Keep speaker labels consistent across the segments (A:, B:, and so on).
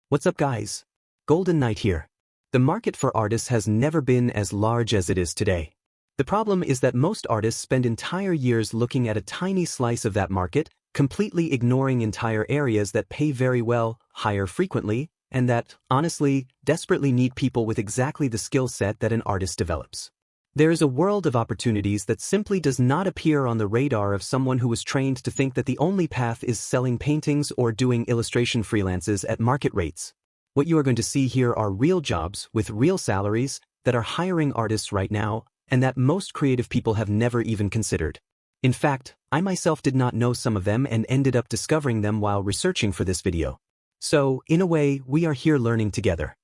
A: What's up, guys? Golden Knight here. The market for artists has never been as large as it is today. The problem is that most artists spend entire years looking at a tiny slice of that market, completely ignoring entire areas that pay very well, hire frequently, and that, honestly, desperately need people with exactly the skill set that an artist develops. There is a world of opportunities that simply does not appear on the radar of someone who was trained to think that the only path is selling paintings or doing illustration freelances at market rates. What you are going to see here are real jobs with real salaries that are hiring artists right now, and that most creative people have never even considered. In fact, I myself did not know some of them and ended up discovering them while researching for this video. So, in a way, we are here learning together.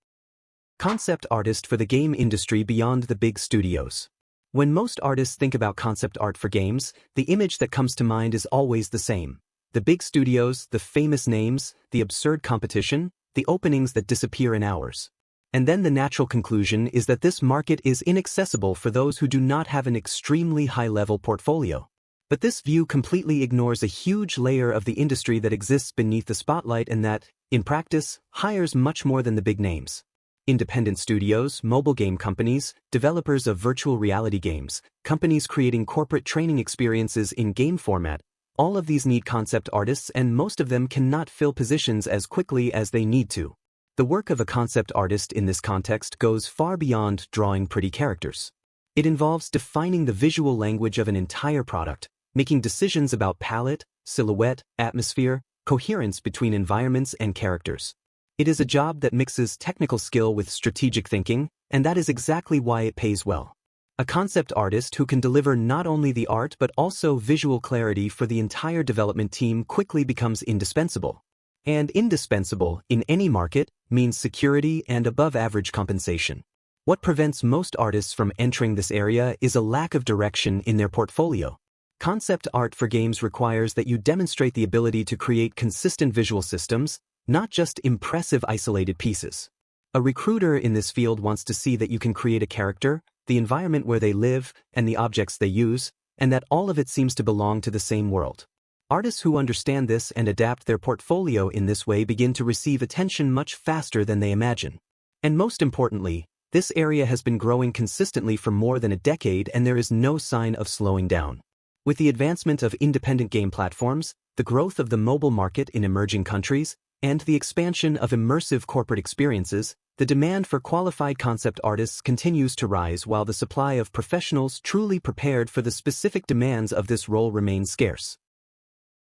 A: Concept artist for the game industry beyond the big studios. When most artists think about concept art for games, the image that comes to mind is always the same. The big studios, the famous names, the absurd competition, the openings that disappear in hours. And then the natural conclusion is that this market is inaccessible for those who do not have an extremely high-level portfolio. But this view completely ignores a huge layer of the industry that exists beneath the spotlight and that, in practice, hires much more than the big names. Independent studios, mobile game companies, developers of virtual reality games, companies creating corporate training experiences in game format, all of these need concept artists, and most of them cannot fill positions as quickly as they need to. The work of a concept artist in this context goes far beyond drawing pretty characters. It involves defining the visual language of an entire product, making decisions about palette, silhouette, atmosphere, coherence between environments and characters. It is a job that mixes technical skill with strategic thinking, and that is exactly why it pays well. A concept artist who can deliver not only the art but also visual clarity for the entire development team quickly becomes indispensable. And indispensable, in any market, means security and above-average compensation. What prevents most artists from entering this area is a lack of direction in their portfolio. Concept art for games requires that you demonstrate the ability to create consistent visual systems, not just impressive isolated pieces. A recruiter in this field wants to see that you can create a character, the environment where they live, and the objects they use, and that all of it seems to belong to the same world. Artists who understand this and adapt their portfolio in this way begin to receive attention much faster than they imagine. And most importantly, this area has been growing consistently for more than a decade, and there is no sign of slowing down. With the advancement of independent game platforms, the growth of the mobile market in emerging countries, and the expansion of immersive corporate experiences, the demand for qualified concept artists continues to rise while the supply of professionals truly prepared for the specific demands of this role remains scarce.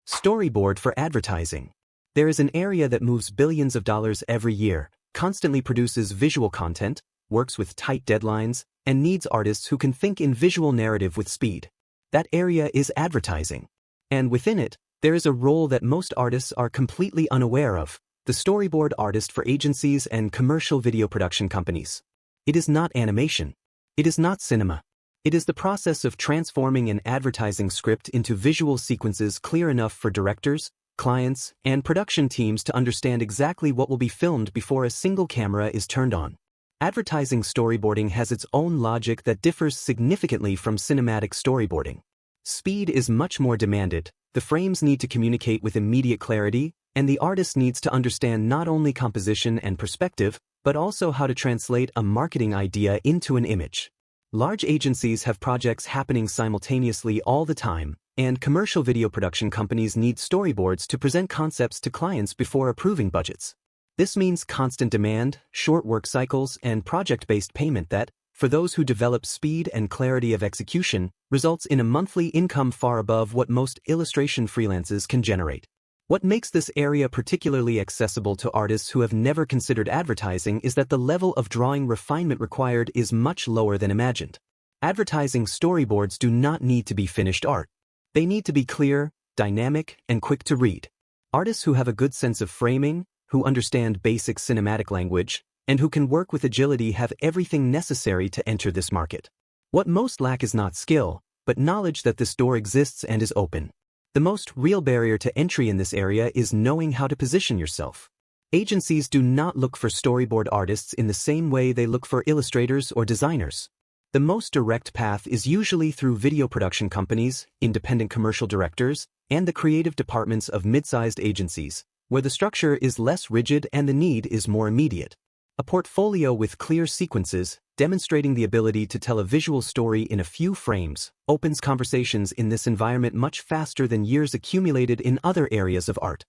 A: Storyboard for advertising. There is an area that moves billions of dollars every year, constantly produces visual content, works with tight deadlines, and needs artists who can think in visual narrative with speed. That area is advertising. And within it, there is a role that most artists are completely unaware of, the storyboard artist for agencies and commercial video production companies. It is not animation. It is not cinema. It is the process of transforming an advertising script into visual sequences clear enough for directors, clients, and production teams to understand exactly what will be filmed before a single camera is turned on. Advertising storyboarding has its own logic that differs significantly from cinematic storyboarding. Speed is much more demanded, the frames need to communicate with immediate clarity, and the artist needs to understand not only composition and perspective, but also how to translate a marketing idea into an image. Large agencies have projects happening simultaneously all the time, and commercial video production companies need storyboards to present concepts to clients before approving budgets. This means constant demand, short work cycles, and project-based payment that, for those who develop speed and clarity of execution, results in a monthly income far above what most illustration freelances can generate. What makes this area particularly accessible to artists who have never considered advertising is that the level of drawing refinement required is much lower than imagined. Advertising storyboards do not need to be finished art. They need to be clear, dynamic, and quick to read. Artists who have a good sense of framing, who understand basic cinematic language, and who can work with agility have everything necessary to enter this market. What most lack is not skill, but knowledge that this door exists and is open. The most real barrier to entry in this area is knowing how to position yourself. Agencies do not look for storyboard artists in the same way they look for illustrators or designers. The most direct path is usually through video production companies, independent commercial directors, and the creative departments of mid-sized agencies, where the structure is less rigid and the need is more immediate. A portfolio with clear sequences, demonstrating the ability to tell a visual story in a few frames, opens conversations in this environment much faster than years accumulated in other areas of art.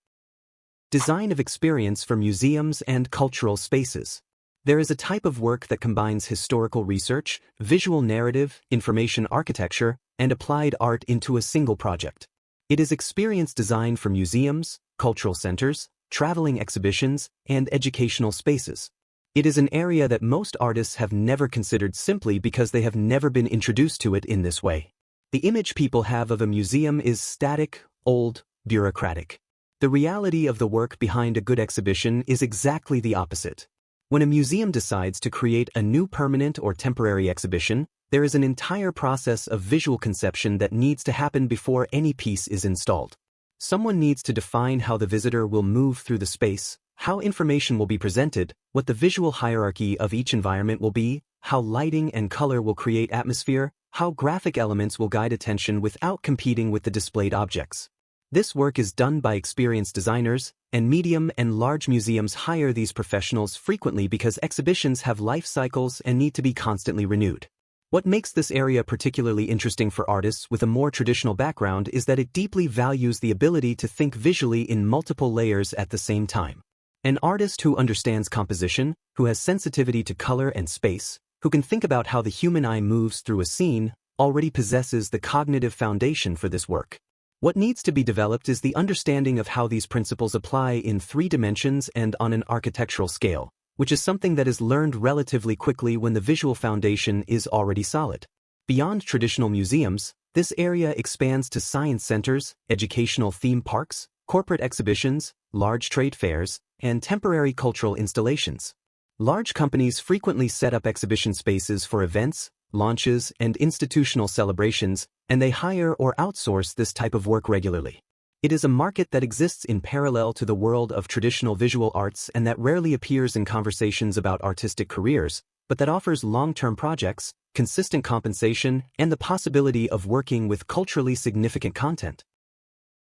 A: Design of experience for museums and cultural spaces. There is a type of work that combines historical research, visual narrative, information architecture, and applied art into a single project. It is experience design for museums, cultural centers, traveling exhibitions, and educational spaces. It is an area that most artists have never considered simply because they have never been introduced to it in this way. The image people have of a museum is static, old, bureaucratic. The reality of the work behind a good exhibition is exactly the opposite. When a museum decides to create a new permanent or temporary exhibition, there is an entire process of visual conception that needs to happen before any piece is installed. Someone needs to define how the visitor will move through the space, how information will be presented, what the visual hierarchy of each environment will be, how lighting and color will create atmosphere, how graphic elements will guide attention without competing with the displayed objects. This work is done by experienced designers, and medium and large museums hire these professionals frequently because exhibitions have life cycles and need to be constantly renewed. What makes this area particularly interesting for artists with a more traditional background is that it deeply values the ability to think visually in multiple layers at the same time. An artist who understands composition, who has sensitivity to color and space, who can think about how the human eye moves through a scene, already possesses the cognitive foundation for this work. What needs to be developed is the understanding of how these principles apply in 3 dimensions and on an architectural scale, which is something that is learned relatively quickly when the visual foundation is already solid. Beyond traditional museums, this area expands to science centers, educational theme parks, corporate exhibitions, large trade fairs, and temporary cultural installations. Large companies frequently set up exhibition spaces for events, launches, and institutional celebrations, and they hire or outsource this type of work regularly. It is a market that exists in parallel to the world of traditional visual arts and that rarely appears in conversations about artistic careers, but that offers long-term projects, consistent compensation, and the possibility of working with culturally significant content.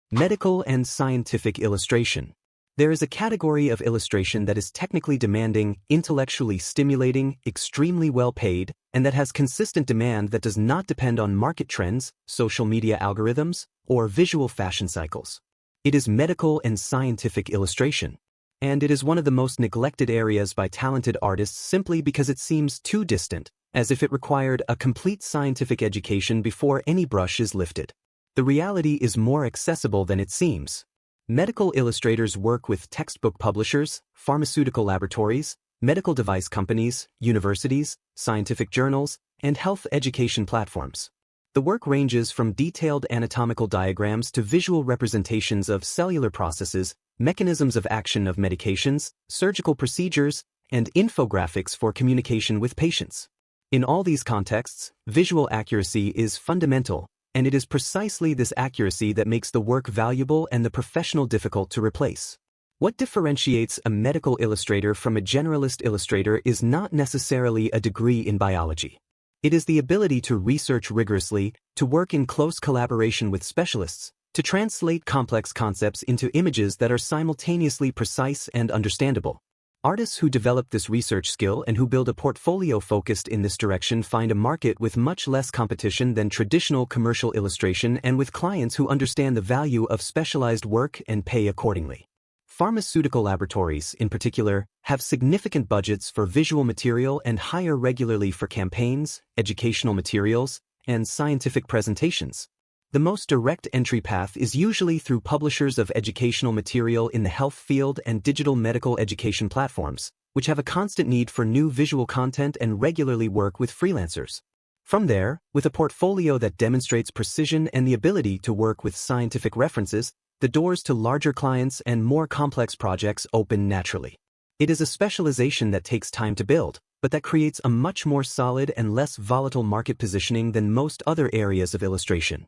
A: Medical and scientific illustration. There is a category of illustration that is technically demanding, intellectually stimulating, extremely well paid, and that has consistent demand that does not depend on market trends, social media algorithms, or visual fashion cycles. It is medical and scientific illustration. And it is one of the most neglected areas by talented artists simply because it seems too distant, as if it required a complete scientific education before any brush is lifted. The reality is more accessible than it seems. Medical illustrators work with textbook publishers, pharmaceutical laboratories, medical device companies, universities, scientific journals, and health education platforms. The work ranges from detailed anatomical diagrams to visual representations of cellular processes, mechanisms of action of medications, surgical procedures, and infographics for communication with patients. In all these contexts, visual accuracy is fundamental, and it is precisely this accuracy that makes the work valuable and the professional difficult to replace. What differentiates a medical illustrator from a generalist illustrator is not necessarily a degree in biology. It is the ability to research rigorously, to work in close collaboration with specialists, to translate complex concepts into images that are simultaneously precise and understandable. Artists who develop this research skill and who build a portfolio focused in this direction find a market with much less competition than traditional commercial illustration and with clients who understand the value of specialized work and pay accordingly. Pharmaceutical laboratories, in particular, have significant budgets for visual material and hire regularly for campaigns, educational materials, and scientific presentations. The most direct entry path is usually through publishers of educational material in the health field and digital medical education platforms, which have a constant need for new visual content and regularly work with freelancers. From there, with a portfolio that demonstrates precision and the ability to work with scientific references, the doors to larger clients and more complex projects open naturally. It is a specialization that takes time to build, but that creates a much more solid and less volatile market positioning than most other areas of illustration.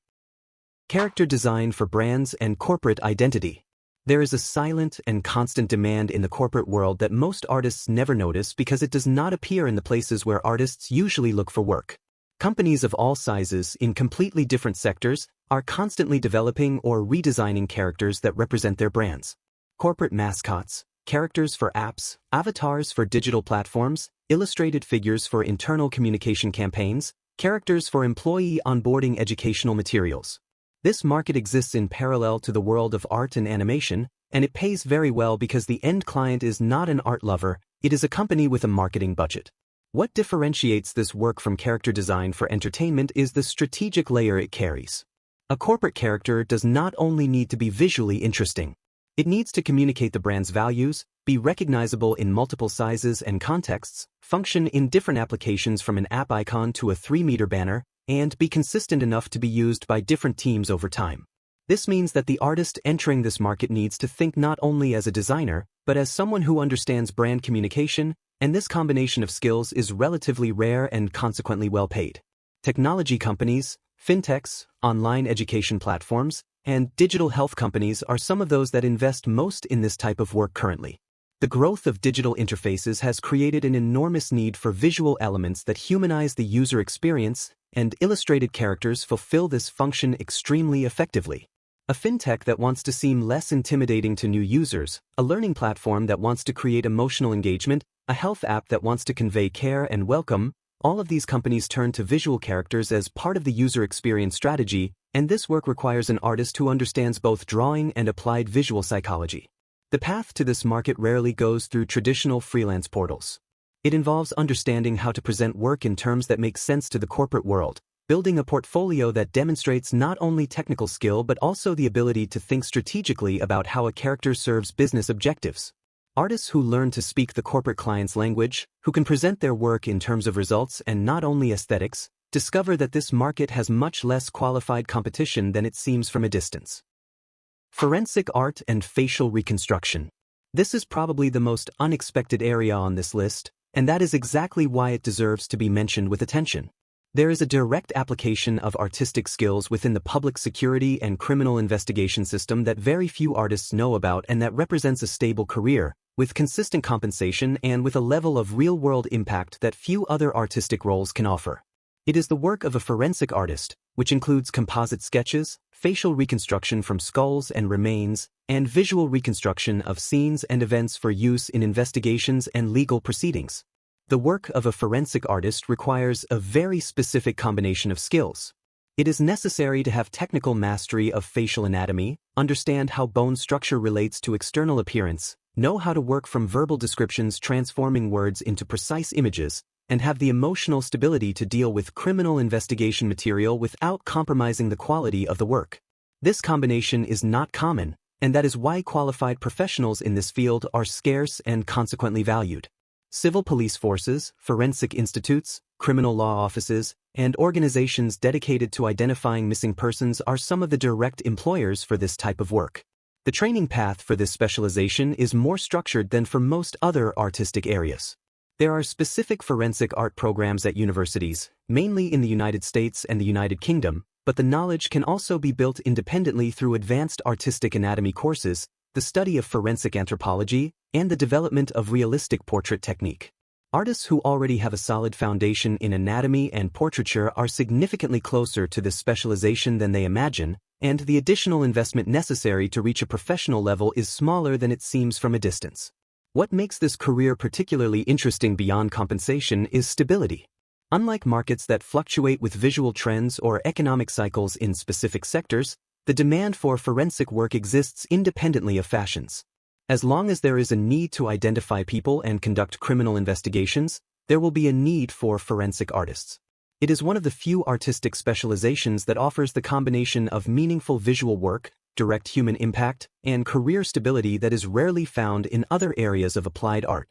A: Character design for brands and corporate identity. There is a silent and constant demand in the corporate world that most artists never notice because it does not appear in the places where artists usually look for work. Companies of all sizes in completely different sectors are constantly developing or redesigning characters that represent their brands. corporate mascots, characters for apps, avatars for digital platforms, illustrated figures for internal communication campaigns, characters for employee onboarding educational materials. This market exists in parallel to the world of art and animation, and it pays very well because the end client is not an art lover, it is a company with a marketing budget. What differentiates this work from character design for entertainment is the strategic layer it carries. A corporate character does not only need to be visually interesting. It needs to communicate the brand's values, be recognizable in multiple sizes and contexts, function in different applications from an app icon to a 3-meter banner, and be consistent enough to be used by different teams over time. This means that the artist entering this market needs to think not only as a designer, but as someone who understands brand communication, and this combination of skills is relatively rare and consequently well paid. Technology companies, fintechs, online education platforms, and digital health companies are some of those that invest most in this type of work currently. The growth of digital interfaces has created an enormous need for visual elements that humanize the user experience, and illustrated characters fulfill this function extremely effectively. A fintech that wants to seem less intimidating to new users, a learning platform that wants to create emotional engagement, a health app that wants to convey care and welcome, all of these companies turn to visual characters as part of the user experience strategy, and this work requires an artist who understands both drawing and applied visual psychology. The path to this market rarely goes through traditional freelance portals. It involves understanding how to present work in terms that make sense to the corporate world, building a portfolio that demonstrates not only technical skill but also the ability to think strategically about how a character serves business objectives. Artists who learn to speak the corporate client's language, who can present their work in terms of results and not only aesthetics, discover that this market has much less qualified competition than it seems from a distance. Forensic art and facial reconstruction. This is probably the most unexpected area on this list, and that is exactly why it deserves to be mentioned with attention. There is a direct application of artistic skills within the public security and criminal investigation system that very few artists know about and that represents a stable career, with consistent compensation and with a level of real-world impact that few other artistic roles can offer. It is the work of a forensic artist, which includes composite sketches, facial reconstruction from skulls and remains, and visual reconstruction of scenes and events for use in investigations and legal proceedings. The work of a forensic artist requires a very specific combination of skills. It is necessary to have technical mastery of facial anatomy, understand how bone structure relates to external appearance, know how to work from verbal descriptions transforming words into precise images, and have the emotional stability to deal with criminal investigation material without compromising the quality of the work. This combination is not common, and that is why qualified professionals in this field are scarce and consequently valued. Civil police forces, forensic institutes, criminal law offices, and organizations dedicated to identifying missing persons are some of the direct employers for this type of work. The training path for this specialization is more structured than for most other artistic areas. There are specific forensic art programs at universities, mainly in the United States and the United Kingdom, but the knowledge can also be built independently through advanced artistic anatomy courses, the study of forensic anthropology, and the development of realistic portrait technique. Artists who already have a solid foundation in anatomy and portraiture are significantly closer to this specialization than they imagine, and the additional investment necessary to reach a professional level is smaller than it seems from a distance. What makes this career particularly interesting beyond compensation is stability. Unlike markets that fluctuate with visual trends or economic cycles in specific sectors, the demand for forensic work exists independently of fashions. As long as there is a need to identify people and conduct criminal investigations, there will be a need for forensic artists. It is one of the few artistic specializations that offers the combination of meaningful visual work, direct human impact, and career stability that is rarely found in other areas of applied art.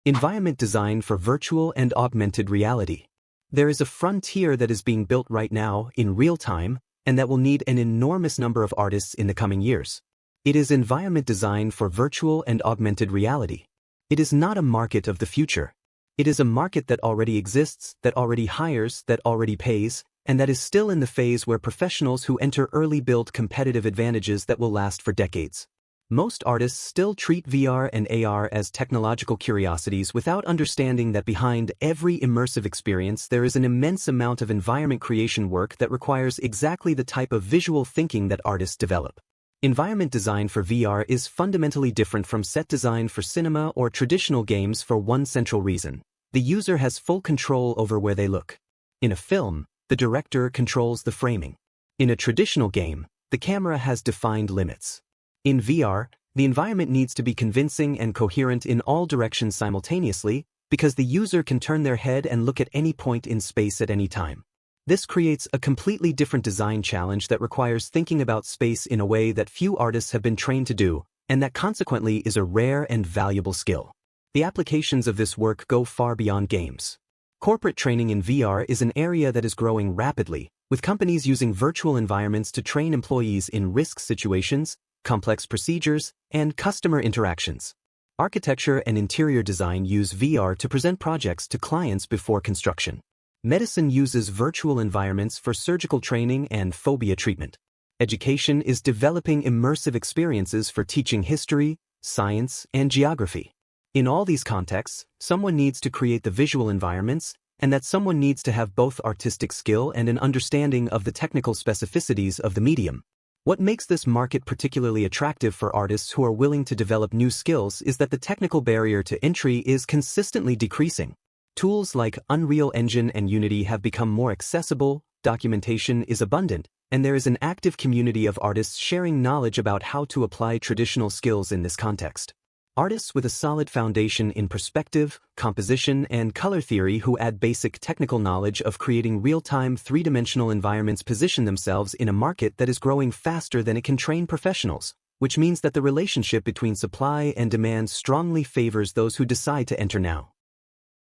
A: Environment design for virtual and augmented reality. There is a frontier that is being built right now in real time, and that will need an enormous number of artists in the coming years. It is environment design for virtual and augmented reality. It is not a market of the future. It is a market that already exists, that already hires, that already pays, and that is still in the phase where professionals who enter early build competitive advantages that will last for decades. Most artists still treat VR and AR as technological curiosities without understanding that behind every immersive experience there is an immense amount of environment creation work that requires exactly the type of visual thinking that artists develop. Environment design for VR is fundamentally different from set design for cinema or traditional games for one central reason. The user has full control over where they look. In a film, the director controls the framing. In a traditional game, the camera has defined limits. In VR, the environment needs to be convincing and coherent in all directions simultaneously, because the user can turn their head and look at any point in space at any time. This creates a completely different design challenge that requires thinking about space in a way that few artists have been trained to do, and that consequently is a rare and valuable skill. The applications of this work go far beyond games. Corporate training in VR is an area that is growing rapidly, with companies using virtual environments to train employees in risk situations, complex procedures, and customer interactions. Architecture and interior design use VR to present projects to clients before construction. Medicine uses virtual environments for surgical training and phobia treatment. Education is developing immersive experiences for teaching history, science, and geography. In all these contexts, someone needs to create the visual environments, and that someone needs to have both artistic skill and an understanding of the technical specificities of the medium. What makes this market particularly attractive for artists who are willing to develop new skills is that the technical barrier to entry is consistently decreasing. Tools like Unreal Engine and Unity have become more accessible, documentation is abundant, and there is an active community of artists sharing knowledge about how to apply traditional skills in this context. Artists with a solid foundation in perspective, composition, and color theory who add basic technical knowledge of creating real-time three-dimensional environments position themselves in a market that is growing faster than it can train professionals, which means that the relationship between supply and demand strongly favors those who decide to enter now.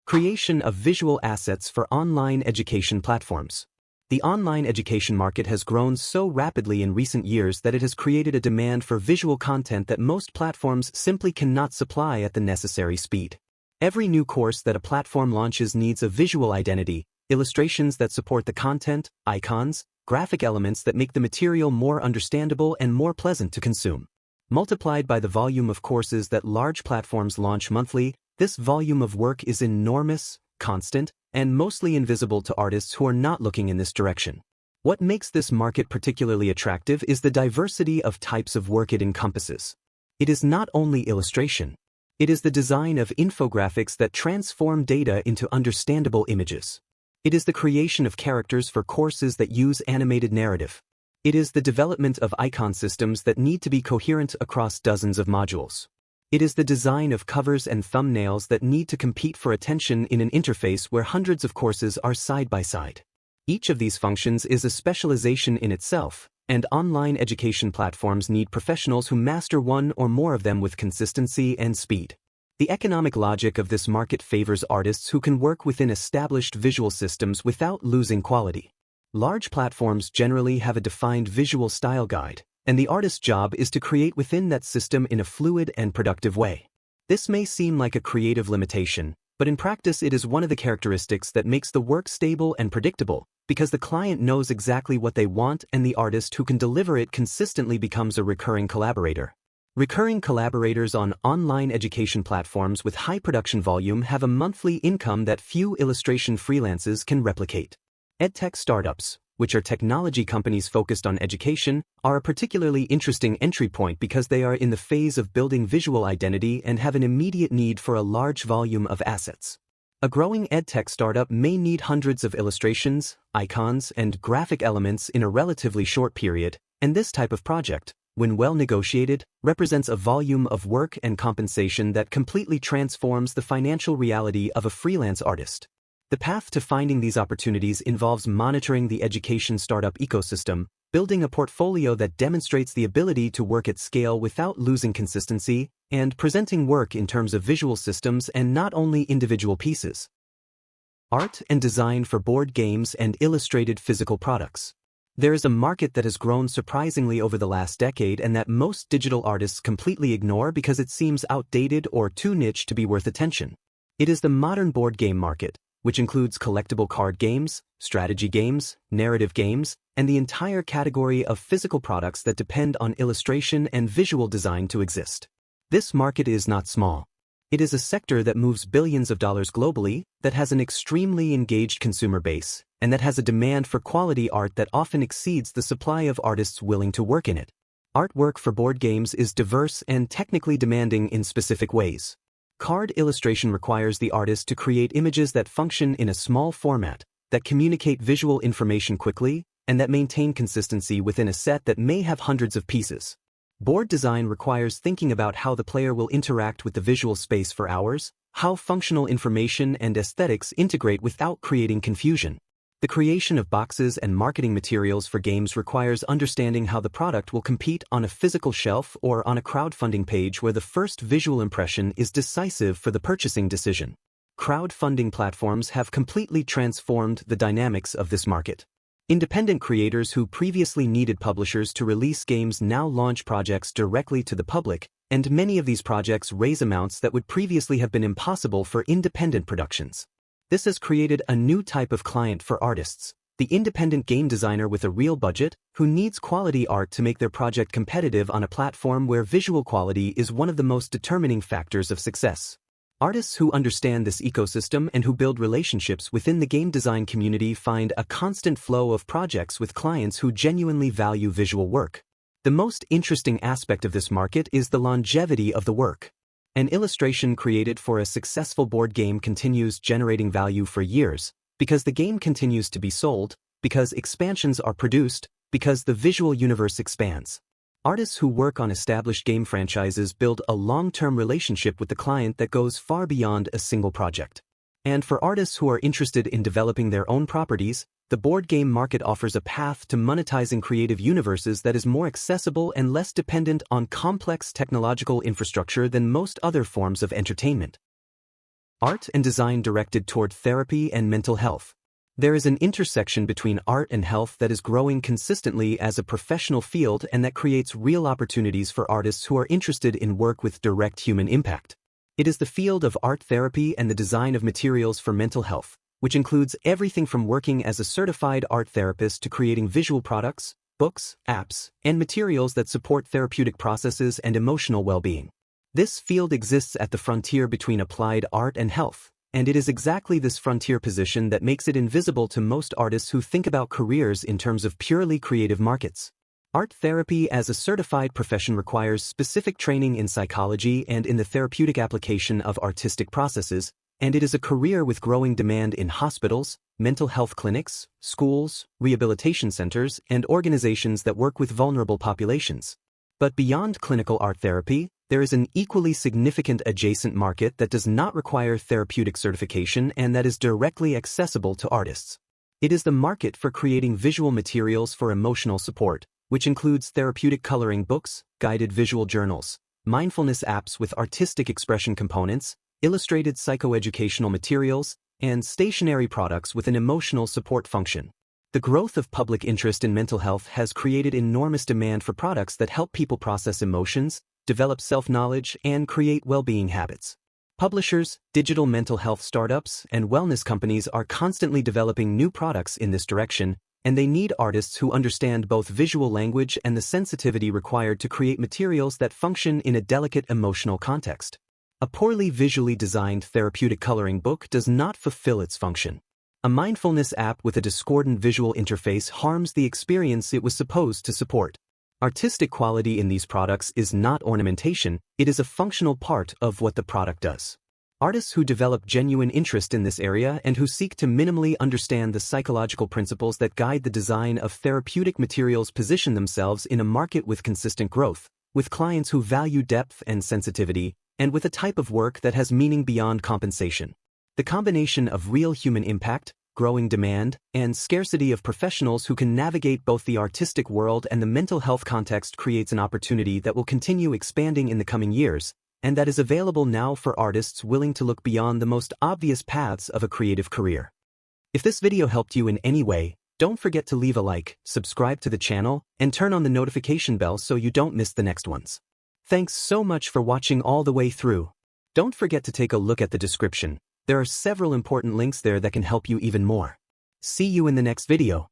A: Creation of visual assets for online education platforms. The online education market has grown so rapidly in recent years that it has created a demand for visual content that most platforms simply cannot supply at the necessary speed. Every new course that a platform launches needs a visual identity, illustrations that support the content, icons, graphic elements that make the material more understandable and more pleasant to consume. Multiplied by the volume of courses that large platforms launch monthly, this volume of work is enormous, constant, and mostly invisible to artists who are not looking in this direction. What makes this market particularly attractive is the diversity of types of work it encompasses. It is not only illustration. It is the design of infographics that transform data into understandable images. It is the creation of characters for courses that use animated narrative. It is the development of icon systems that need to be coherent across dozens of modules. It is the design of covers and thumbnails that need to compete for attention in an interface where hundreds of courses are side by side. Each of these functions is a specialization in itself, and online education platforms need professionals who master one or more of them with consistency and speed. The economic logic of this market favors artists who can work within established visual systems without losing quality. Large platforms generally have a defined visual style guide, and the artist's job is to create within that system in a fluid and productive way. This may seem like a creative limitation, but in practice it is one of the characteristics that makes the work stable and predictable, because the client knows exactly what they want and the artist who can deliver it consistently becomes a recurring collaborator. Recurring collaborators on online education platforms with high production volume have a monthly income that few illustration freelances can replicate. EdTech startups, which are technology companies focused on education, are a particularly interesting entry point because they are in the phase of building visual identity and have an immediate need for a large volume of assets. A growing edtech startup may need hundreds of illustrations, icons, and graphic elements in a relatively short period, and this type of project, when well negotiated, represents a volume of work and compensation that completely transforms the financial reality of a freelance artist. The path to finding these opportunities involves monitoring the education startup ecosystem, building a portfolio that demonstrates the ability to work at scale without losing consistency, and presenting work in terms of visual systems and not only individual pieces. Art and design for board games and illustrated physical products. There is a market that has grown surprisingly over the last decade and that most digital artists completely ignore because it seems outdated or too niche to be worth attention. It is the modern board game market, which includes collectible card games, strategy games, narrative games, and the entire category of physical products that depend on illustration and visual design to exist. This market is not small. It is a sector that moves billions of dollars globally, that has an extremely engaged consumer base, and that has a demand for quality art that often exceeds the supply of artists willing to work in it. Artwork for board games is diverse and technically demanding in specific ways. Card illustration requires the artist to create images that function in a small format, that communicate visual information quickly, and that maintain consistency within a set that may have hundreds of pieces. Board design requires thinking about how the player will interact with the visual space for hours, how functional information and aesthetics integrate without creating confusion. The creation of boxes and marketing materials for games requires understanding how the product will compete on a physical shelf or on a crowdfunding page where the first visual impression is decisive for the purchasing decision. Crowdfunding platforms have completely transformed the dynamics of this market. Independent creators who previously needed publishers to release games now launch projects directly to the public, and many of these projects raise amounts that would previously have been impossible for independent productions. This has created a new type of client for artists, the independent game designer with a real budget, who needs quality art to make their project competitive on a platform where visual quality is one of the most determining factors of success. Artists who understand this ecosystem and who build relationships within the game design community find a constant flow of projects with clients who genuinely value visual work. The most interesting aspect of this market is the longevity of the work. An illustration created for a successful board game continues generating value for years, because the game continues to be sold, because expansions are produced, because the visual universe expands. Artists who work on established game franchises build a long-term relationship with the client that goes far beyond a single project. And for artists who are interested in developing their own properties, the board game market offers a path to monetizing creative universes that is more accessible and less dependent on complex technological infrastructure than most other forms of entertainment. Art and design directed toward therapy and mental health. There is an intersection between art and health that is growing consistently as a professional field and that creates real opportunities for artists who are interested in work with direct human impact. It is the field of art therapy and the design of materials for mental health, which includes everything from working as a certified art therapist to creating visual products, books, apps, and materials that support therapeutic processes and emotional well-being. This field exists at the frontier between applied art and health, and it is exactly this frontier position that makes it invisible to most artists who think about careers in terms of purely creative markets. Art therapy as a certified profession requires specific training in psychology and in the therapeutic application of artistic processes, and it is a career with growing demand in hospitals, mental health clinics, schools, rehabilitation centers, and organizations that work with vulnerable populations. But beyond clinical art therapy, there is an equally significant adjacent market that does not require therapeutic certification and that is directly accessible to artists. It is the market for creating visual materials for emotional support, which includes therapeutic coloring books, guided visual journals, mindfulness apps with artistic expression components, illustrated psychoeducational materials, and stationary products with an emotional support function. The growth of public interest in mental health has created enormous demand for products that help people process emotions, develop self-knowledge, and create well-being habits. Publishers, digital mental health startups, and wellness companies are constantly developing new products in this direction, and they need artists who understand both visual language and the sensitivity required to create materials that function in a delicate emotional context. A poorly visually designed therapeutic coloring book does not fulfill its function. A mindfulness app with a discordant visual interface harms the experience it was supposed to support. Artistic quality in these products is not ornamentation, it is a functional part of what the product does. Artists who develop genuine interest in this area and who seek to minimally understand the psychological principles that guide the design of therapeutic materials position themselves in a market with consistent growth, with clients who value depth and sensitivity, and with a type of work that has meaning beyond compensation. The combination of real human impact, growing demand, and scarcity of professionals who can navigate both the artistic world and the mental health context creates an opportunity that will continue expanding in the coming years, and that is available now for artists willing to look beyond the most obvious paths of a creative career. If this video helped you in any way, don't forget to leave a like, subscribe to the channel, and turn on the notification bell so you don't miss the next ones. Thanks so much for watching all the way through. Don't forget to take a look at the description. There are several important links there that can help you even more. See you in the next video.